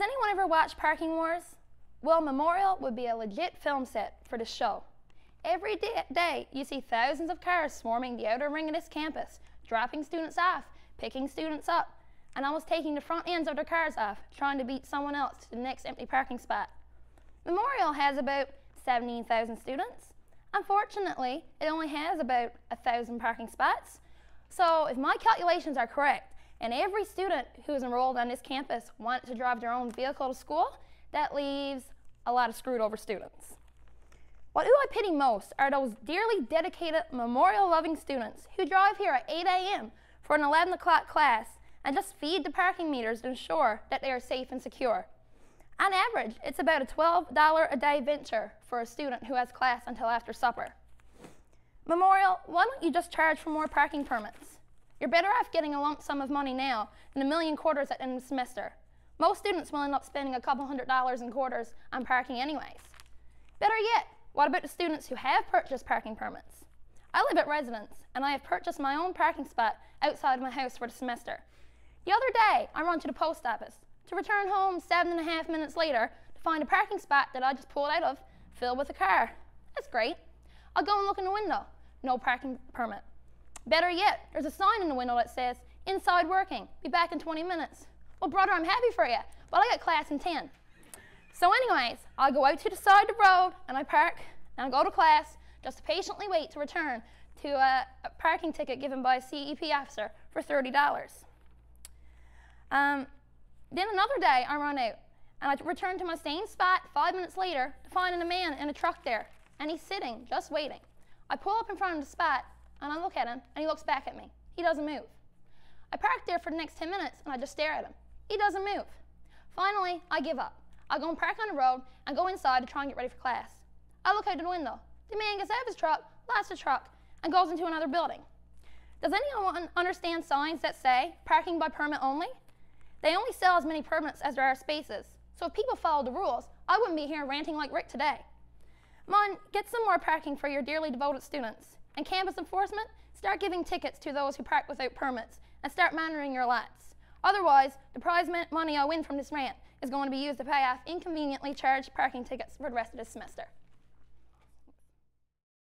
anyone ever watched Parking Wars? Well, Memorial would be a legit film set for the show. Every day you see thousands of cars swarming the outer ring of this campus, dropping students off, picking students up, and almost taking the front ends of their cars off, trying to beat someone else to the next empty parking spot. Memorial has about 17,000 students. Unfortunately, it only has about 1,000 parking spots. So if my calculations are correct, and every student who is enrolled on this campus wanted to drive their own vehicle to school, that leaves a lot of screwed over students. What do I pity most are those dearly dedicated Memorial-loving students who drive here at 8 a.m. for an 11 o'clock class and just feed the parking meters to ensure that they are safe and secure. On average, it's about a $12 a day venture for a student who has class until after supper. Memorial, why don't you just charge for more parking permits? You're better off getting a lump sum of money now than $1 million quarters at the end of the semester. Most students will end up spending a couple $100s in quarters on parking anyways. Better yet, what about the students who have purchased parking permits? I live at residence, and I have purchased my own parking spot outside of my house for the semester. The other day, I run to the post office to return home 7.5 minutes later to find a parking spot that I just pulled out of filled with a car. That's great. I'll go and look in the window. No parking permit. Better yet, there's a sign in the window that says, "Inside working, be back in 20 minutes. Well, brother, I'm happy for you, but I got class in 10. So anyways, I go out to the side of the road, and I park, and I go to class, just to patiently wait to return to a parking ticket given by a CEP officer for $30. Then another day, I run out, and I return to my same spot 5 minutes later to find a man in a truck there, and he's sitting, just waiting. I pull up in front of the spot, and I look at him, and he looks back at me. He doesn't move. I park there for the next 10 minutes, and I just stare at him. He doesn't move. Finally, I give up. I go and park on the road and go inside to try and get ready for class. I look out the window. The man gets out of his truck, locks the truck, and goes into another building. Does anyone understand signs that say parking by permit only? They only sell as many permits as there are spaces. So if people followed the rules, I wouldn't be here ranting like Rick today. Come on, get some more parking for your dearly devoted students. And campus enforcement, start giving tickets to those who park without permits and start monitoring your lots. Otherwise, the prize money I win from this rant is going to be used to pay off inconveniently charged parking tickets for the rest of this semester.